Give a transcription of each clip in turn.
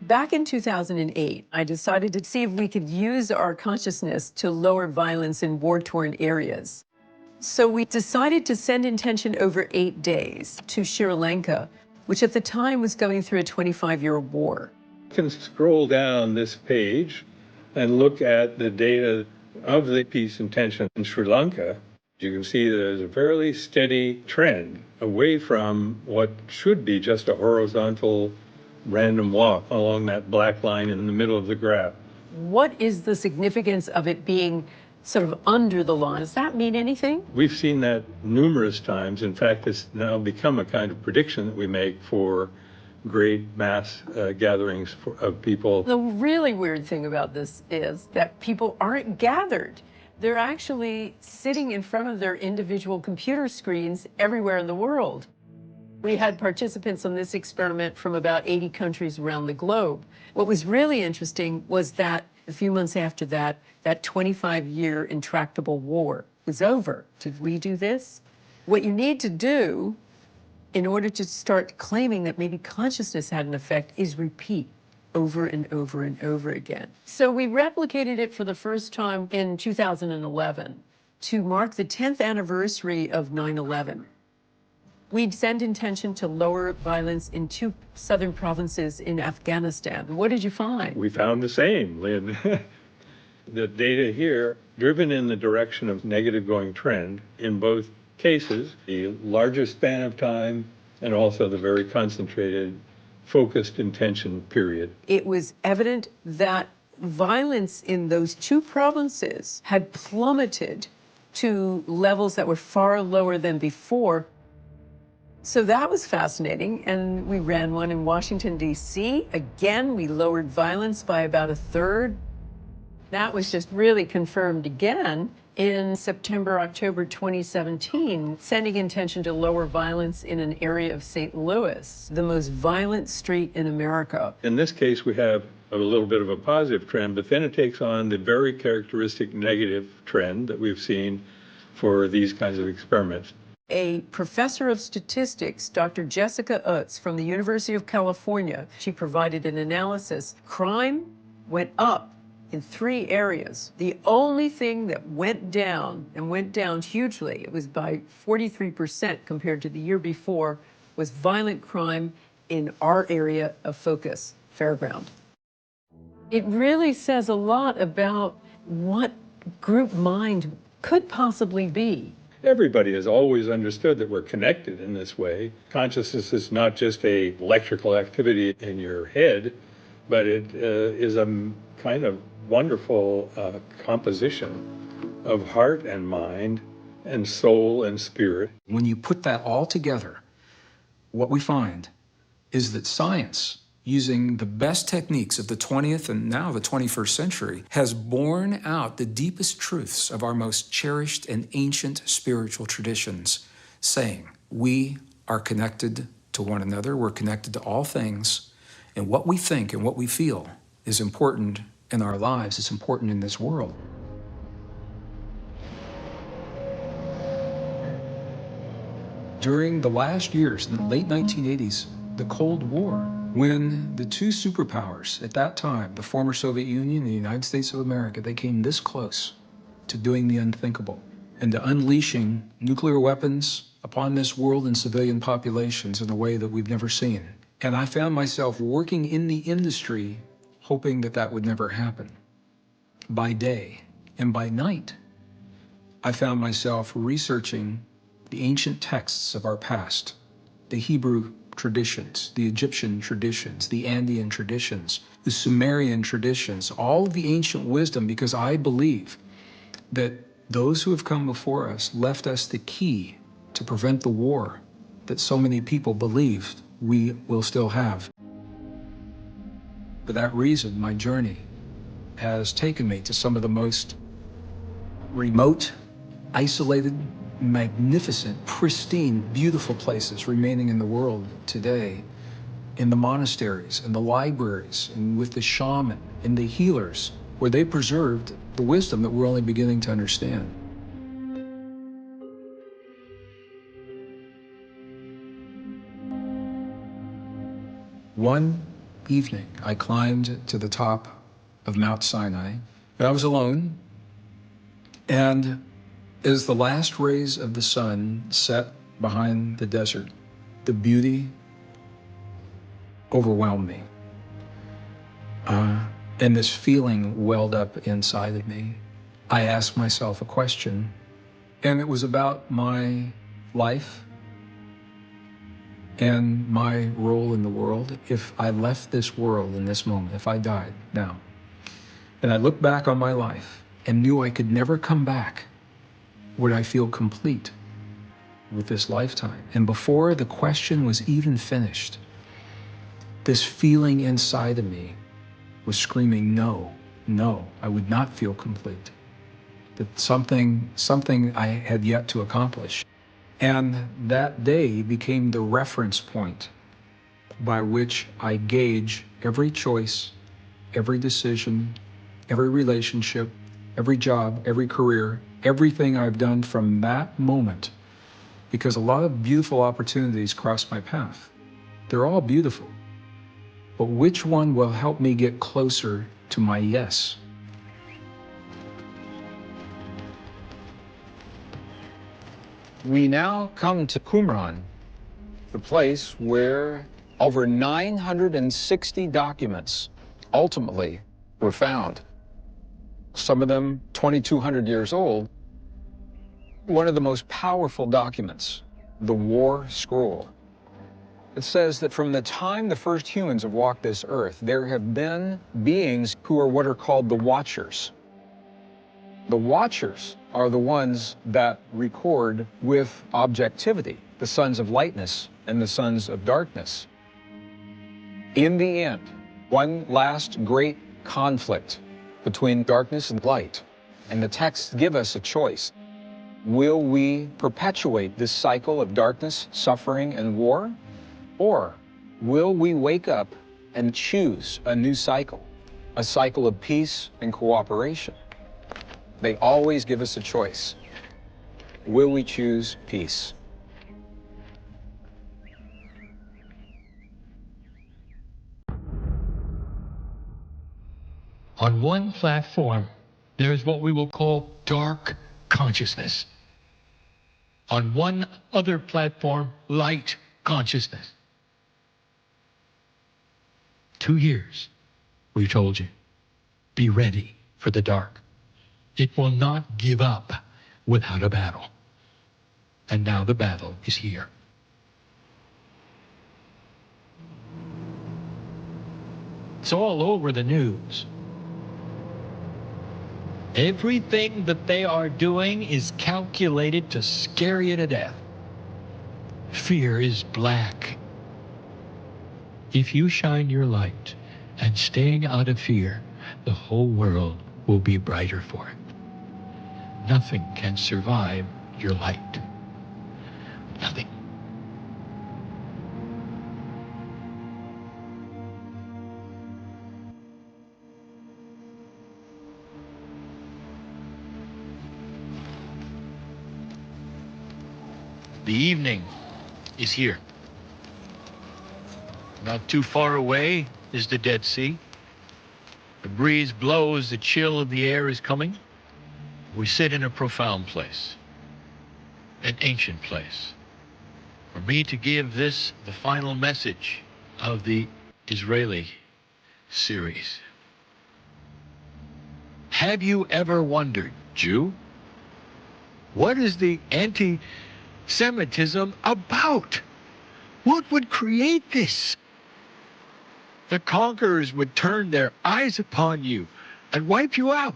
Back in 2008, I decided to see if we could use our consciousness to lower violence in war-torn areas. So we decided to send intention over 8 days to Sri Lanka, which at the time was going through a 25-year war. You can scroll down this page and look at the data of the peace intention in Sri Lanka. You can see there's a fairly steady trend away from what should be just a horizontal random walk along that black line in the middle of the graph. What is the significance of it being sort of under the line? Does that mean anything? We've seen that numerous times. In fact, it's now become a kind of prediction that we make for great mass gatherings of people. The really weird thing about this is that people aren't gathered. They're actually sitting in front of their individual computer screens everywhere in the world. We had participants on this experiment from about 80 countries around the globe. What was really interesting was that a few months after that, that 25-year intractable war was over. Did we do this? What you need to do in order to start claiming that maybe consciousness had an effect is repeat over and over and over again. So we replicated it for the first time in 2011 to mark the 10th anniversary of 9/11. We'd send intention to lower violence in 2 southern provinces in Afghanistan. What did you find? We found the same, Lynn. The data here, driven in the direction of negative going trend in both cases, the larger span of time and also the very concentrated, focused intention period. It was evident that violence in those 2 provinces had plummeted to levels that were far lower than before. So that was fascinating, and we ran one in Washington, D.C. Again, we lowered violence by about 1/3. That was just really confirmed again in September, October 2017, sending intention to lower violence in an area of St. Louis, the most violent street in America. In this case, we have a little bit of a positive trend, but then it takes on the very characteristic negative trend that we've seen for these kinds of experiments. A professor of statistics, Dr. Jessica Utz from the University of California, she provided an analysis. Crime went up in 3 areas. The only thing that went down, and went down hugely, it was by 43% compared to the year before, was violent crime in our area of focus, Fairground. It really says a lot about what group mind could possibly be. Everybody has always understood that we're connected in this way. Consciousness is not just a electrical activity in your head, but it is a kind of wonderful composition of heart and mind and soul and spirit. When you put that all together, what we find is that science, using the best techniques of the 20th and now the 21st century, has borne out the deepest truths of our most cherished and ancient spiritual traditions, saying we are connected to one another, we're connected to all things, and what we think and what we feel is important in our lives, it's important in this world. During the last years, in the late 1980s, the Cold War, when the 2 superpowers at that time, the former Soviet Union and the United States of America, they came this close to doing the unthinkable and to unleashing nuclear weapons upon this world and civilian populations in a way that we've never seen. And I found myself working in the industry, hoping that that would never happen. By day and by night, I found myself researching the ancient texts of our past, the Hebrew traditions, the Egyptian traditions, the Andean traditions, the Sumerian traditions, all of the ancient wisdom, because I believe that those who have come before us left us the key to prevent the war that so many people believed we will still have. For that reason, my journey has taken me to some of the most remote, isolated, magnificent, pristine, beautiful places remaining in the world today, in the monasteries, in the libraries, and with the shaman, and the healers, where they preserved the wisdom that we're only beginning to understand. One evening, I climbed to the top of Mount Sinai. I was alone, and as the last rays of the sun set behind the desert, the beauty overwhelmed me. And this feeling welled up inside of me. I asked myself a question, and it was about my life and my role in the world. If I left this world in this moment, if I died now, and I looked back on my life and knew I could never come back, would I feel complete with this lifetime? And before the question was even finished, this feeling inside of me was screaming, no, no, I would not feel complete. That something I had yet to accomplish. And that day became the reference point by which I gauge every choice, every decision, every relationship, every job, every career, everything I've done from that moment. Because a lot of beautiful opportunities crossed my path. They're all beautiful. But which one will help me get closer to my yes? We now come to Qumran, the place where over 960 documents ultimately were found. Some of them 2,200 years old. One of the most powerful documents, the War Scroll. It says that from the time the first humans have walked this earth, there have been beings who are what are called the Watchers. The Watchers are the ones that record with objectivity the sons of lightness and the sons of darkness. In the end, one last great conflict between darkness and light, and the texts give us a choice. Will we perpetuate this cycle of darkness, suffering, and war? Or will we wake up and choose a new cycle, a cycle of peace and cooperation? They always give us a choice. Will we choose peace? On one platform, there is what we will call dark consciousness. On one other platform, light consciousness. 2 years, we told you, be ready for the dark. It will not give up without a battle. And now the battle is here. It's all over the news. Everything that they are doing is calculated to scare you to death. Fear is black. If you shine your light and staying out of fear, the whole world will be brighter for it. Nothing can survive your light. Nothing. The evening is here. Not too far away is the Dead Sea. The breeze blows, the chill of the air is coming. We sit in a profound place, an ancient place. For me to give this the final message of the Israeli series. Have you ever wondered, Jew, what is the anti-Semitism about? What would create this? The conquerors would turn their eyes upon you and wipe you out,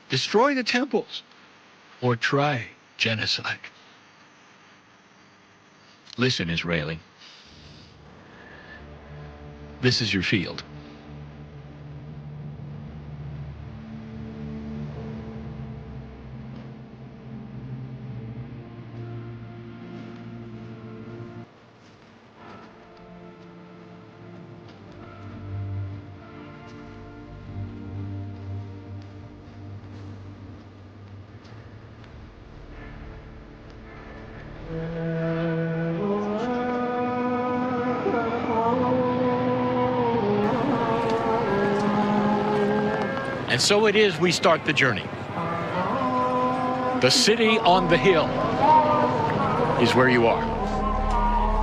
destroy the temples, or try genocide. Listen, Israeli. This is your field. And so it is we start the journey. The city on the hill is where you are.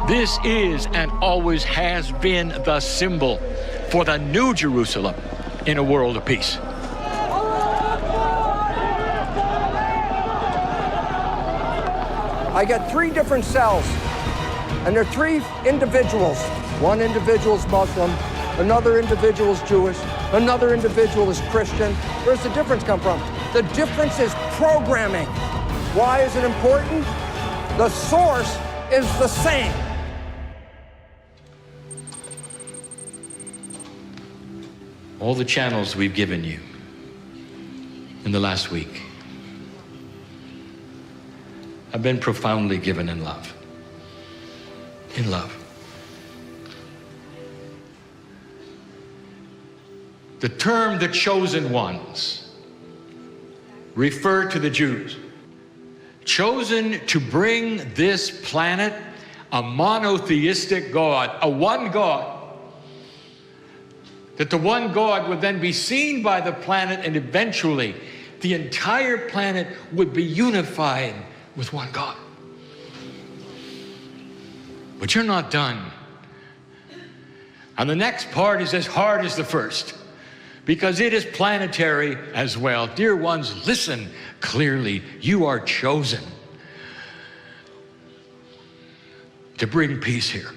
This is and always has been the symbol for the new Jerusalem in a world of peace. I got 3 different cells, and they're 3 individuals. One individual is Muslim, another individual is Jewish, another individual is Christian. Where's the difference come from? The difference is programming. Why is it important? The source is the same. All the channels we've given you in the last week have been profoundly given in love. In love. The term the chosen ones refer to the Jews, chosen to bring this planet a monotheistic God, a one God, that the one God would then be seen by the planet, and eventually the entire planet would be unified with one God. But you're not done. And the next part is as hard as the first, because it is planetary as well. Dear ones, listen clearly. You are chosen to bring peace here.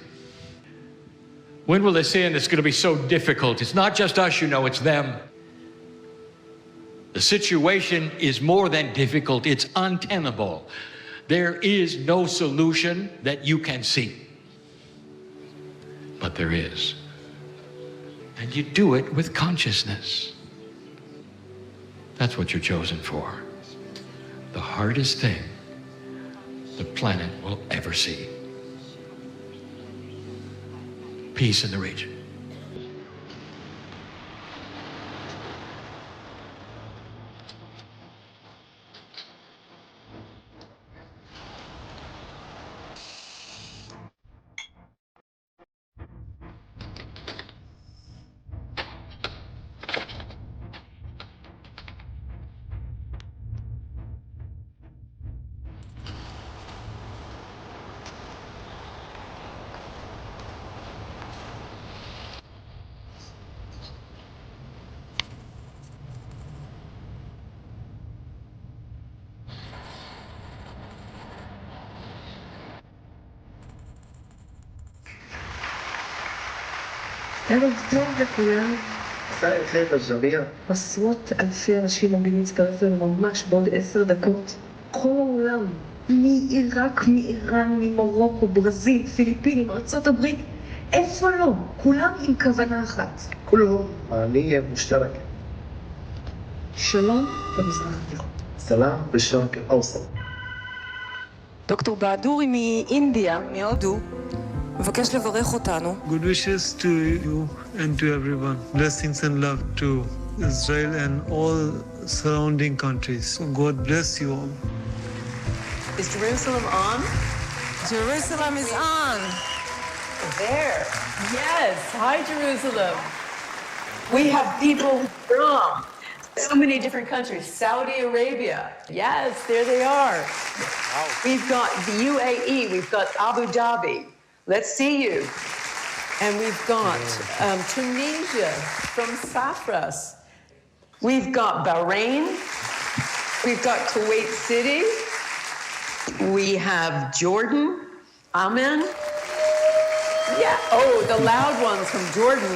When will this end? It's going to be so difficult. It's not just us, you know, it's them. The situation is more than difficult, it's untenable. There is no solution that you can see. But there is. And you do it with consciousness. That's what you're chosen for. The hardest thing the planet will ever see. Peace in the region. ערב טוב לכולם. חלק הזריע. עשרות אלפי אנשים עומדים להצטרף לנו ממש בעוד 10 דקות. כל העולם, מעיראק, מאיראן, ממרוקו, ברזיל, פיליפינים, ארצות הברית, איפה לא? כולם עם כוונה אחת. كلهم عملية مشتركة. שלום במזרח התיכון. سلام بالشرق الأوسط. דוקטור בהדורי מאינדיה, מהודו, מבקש לברך אותנו. Good wishes to you and to everyone. Blessings and love to Israel and all surrounding countries. God bless you all. Is Jerusalem on? Jerusalem is on. There. Yes. Hi, Jerusalem. We have people from so many different countries. Saudi Arabia. Yes, there they are. We've got the UAE. We've got Abu Dhabi. Let's see you. And we've got Tunisia from Saffras. We've got Bahrain. We've got Kuwait City. We have Jordan. Amen. Yeah. Oh, the loud ones from Jordan.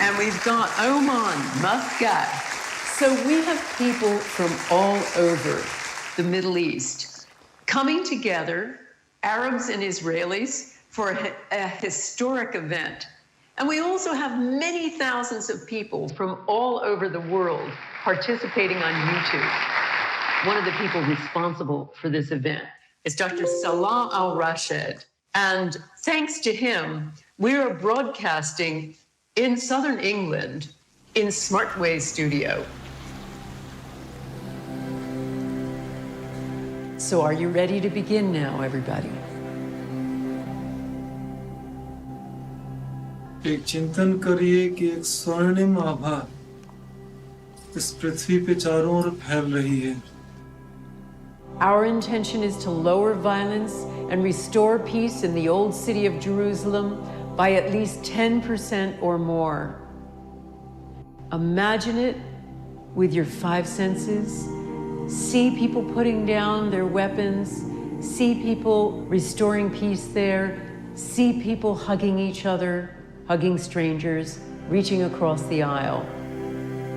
And we've got Oman, Muscat. So we have people from all over the Middle East coming together, Arabs and Israelis, for a historic event. And we also have many thousands of people from all over the world participating on YouTube. One of the people responsible for this event is Dr. Salah Al-Rashed. And thanks to him, we are broadcasting in Southern England in Smartway Studio. So are you ready to begin now, everybody? एक चिंतन करिए कि एक स्वर्णिम आभा इस पृथ्वी पे चारों ओर फैल रही है। Our intention is to lower violence and restore peace in the old city of Jerusalem by at least 10% or more. Imagine it with your five senses. See people putting down their weapons. See people restoring peace there. See people hugging each other, hugging strangers, reaching across the aisle.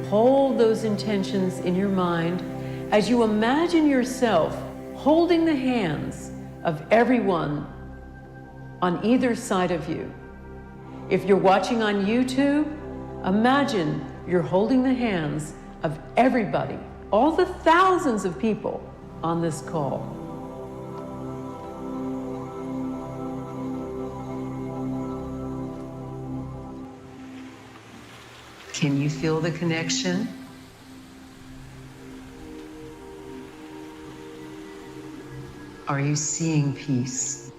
Hold those intentions in your mind as you imagine yourself holding the hands of everyone on either side of you. If you're watching on YouTube, imagine you're holding the hands of everybody, all the thousands of people on this call. Can you feel the connection? Are you seeing peace?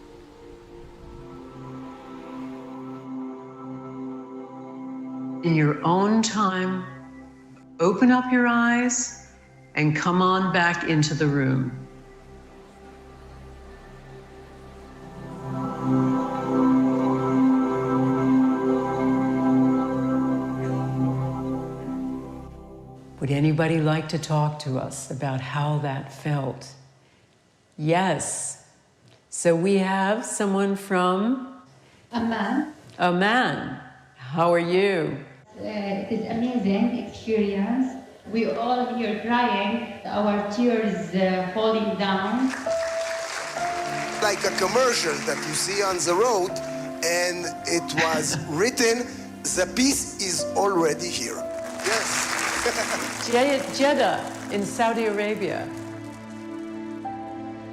In your own time, open up your eyes and come on back into the room. Would anybody like to talk to us about how that felt? Yes. So we have someone from Amman. Amman. How are you? It is amazing experience. We all here crying, our tears falling down. Like a commercial that you see on the road, and it was written, the peace is already here. Yes. Jeddah in Saudi Arabia.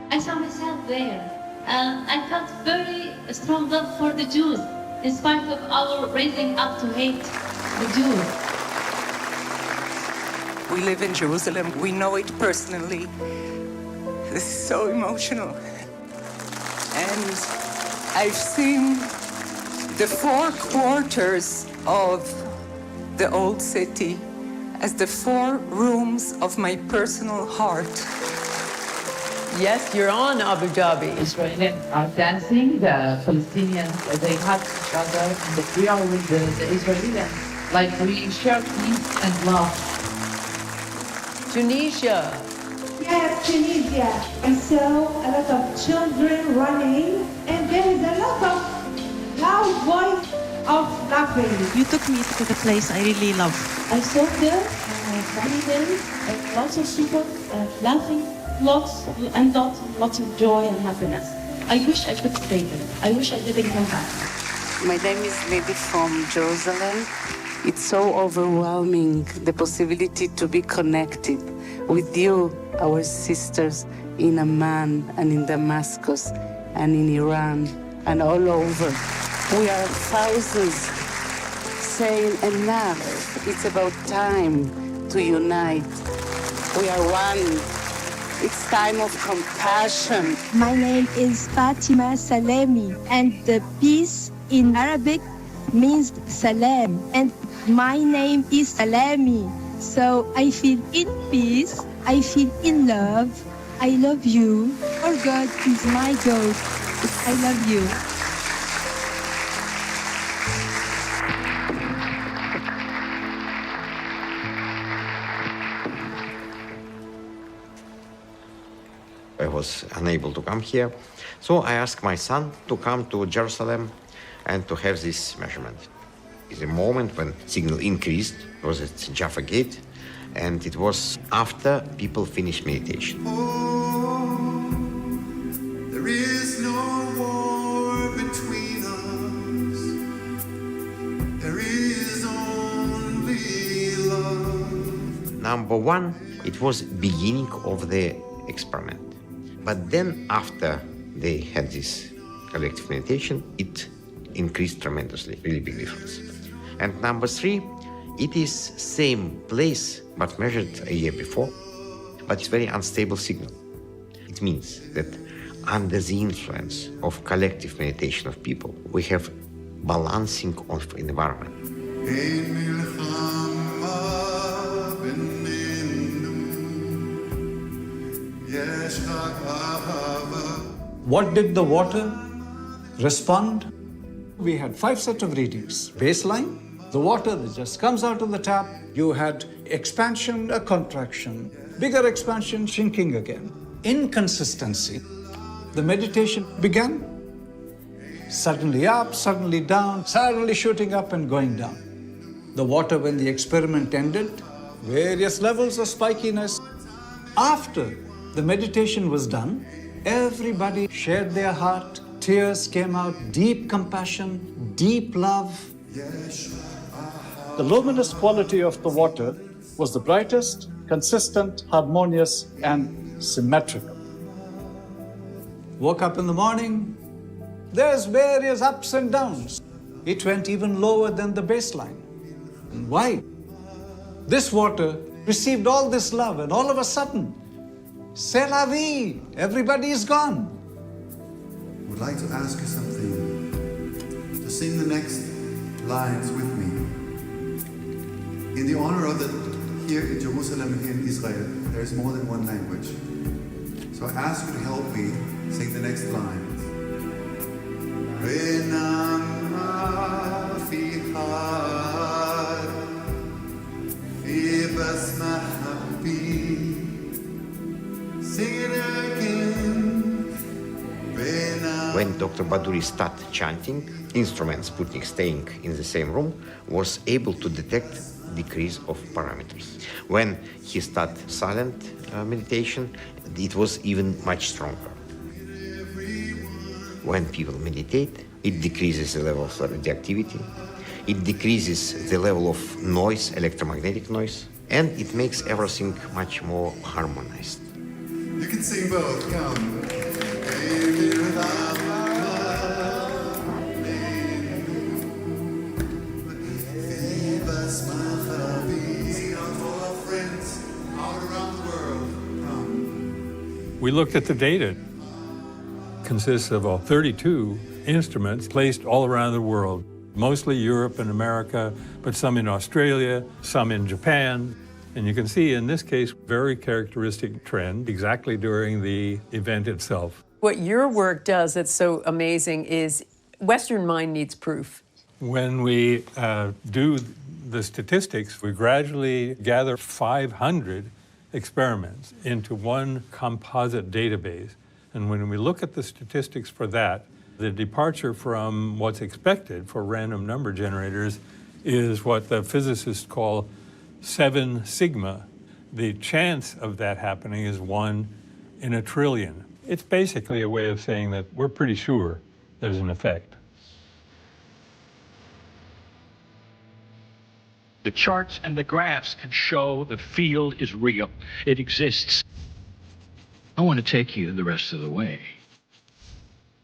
I saw myself there. I felt very strong love for the Jews, in spite of our raising up to hate the Jews. We live in Jerusalem. We know it personally. This is so emotional. And I've seen the four quarters of the old city as the four rooms of my personal heart. Yes, you're on Abu Dhabi. Israelis are dancing, the Palestinians, they hug each other, and we are with the Israelis. Like we share peace and love. Tunisia. Yes, Tunisia. I saw a lot of children running, and there is a lot of loud voice of laughing. You took me to the place I really love. I saw there many days, lots of people laughing, lots of joy and happiness. I wish I could stay there. I wish I didn't come back. My name is Lady from Jerusalem. It's so overwhelming, the possibility to be connected with you, our sisters in Amman and in Damascus and in Iran and all over. We are thousands saying enough. It's about time to unite. We are one. It's time of compassion. My name is Fatima Salemi, and the peace in Arabic means salam, and my name is Salami. So I feel in peace, I feel in love, I love you, for God is my God. I love you. I was unable to come here, so I asked my son to come to Jerusalem and to have this measurement. It's a moment when signal increased. It was at Jaffa Gate, and it was after people finished meditation. There is no war between us. There is only love. Number one, it was beginning of the experiment. But then after they had this collective meditation, it increased tremendously, really big difference. And number three, it is same place, but measured a year before, but it's very unstable signal. It means that under the influence of collective meditation of people, we have balancing of environment. What did the water respond? We had 5 sets of readings. Baseline, the water that just comes out of the tap. You had expansion, a contraction, bigger expansion, shrinking again. Inconsistency. The meditation began. Suddenly up, suddenly down, suddenly shooting up and going down. The water, when the experiment ended, various levels of spikiness. After the meditation was done, everybody shared their heart. Tears came out, deep compassion, deep love. The luminous quality of the water was the brightest, consistent, harmonious, and symmetrical. Woke up in the morning, there's various ups and downs. It went even lower than the baseline. Why? This water received all this love, and all of a sudden, c'est la vie, everybody is gone. I would like to ask you something, to sing the next lines with me. In the honor of that here in Jerusalem, here in Israel, there is more than one language. So I ask you to help me sing the next lines. Sing it again. When Dr. Baduri started chanting, instrument Sputnik staying in the same room was able to detect decrease of parameters. When he started silent meditation, it was even much stronger. When people meditate, it decreases the level of radioactivity, it decreases the level of noise, electromagnetic noise, and it makes everything much more harmonized. You can sing both, come. We looked at the data. It consists of 32 instruments placed all around the world, mostly Europe and America, but some in Australia, some in Japan. And you can see in this case, very characteristic trend exactly during the event itself. What your work does that's so amazing is Western mind needs proof. When we do the statistics, we gradually gather 500 experiments into one composite database. And when we look at the statistics for that, the departure from what's expected for random number generators is what the physicists call 7 sigma. The chance of that happening is 1 in a trillion. It's basically a way of saying that we're pretty sure there's an effect. The charts and the graphs can show the field is real. It exists. I want to take you the rest of the way.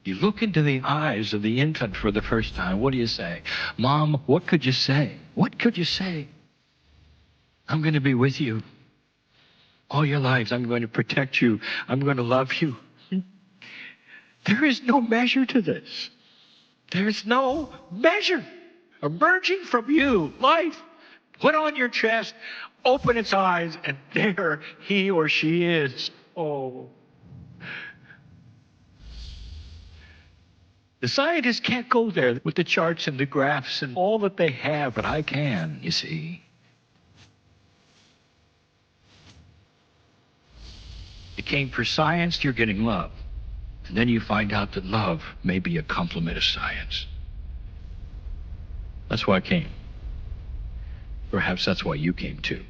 You look into the eyes of the infant for the first time. What do you say? Mom, what could you say? What could you say? I'm going to be with you all your lives. I'm going to protect you. I'm going to love you. There is no measure to this. There's no measure. Emerging from you, life, put on your chest, open its eyes, and there he or she is. Oh. The scientists can't go there with the charts and the graphs and all that they have, but I can, you see. You came for science, you're getting love. And then you find out that love may be a complement of science. That's why I came. Perhaps that's why you came too.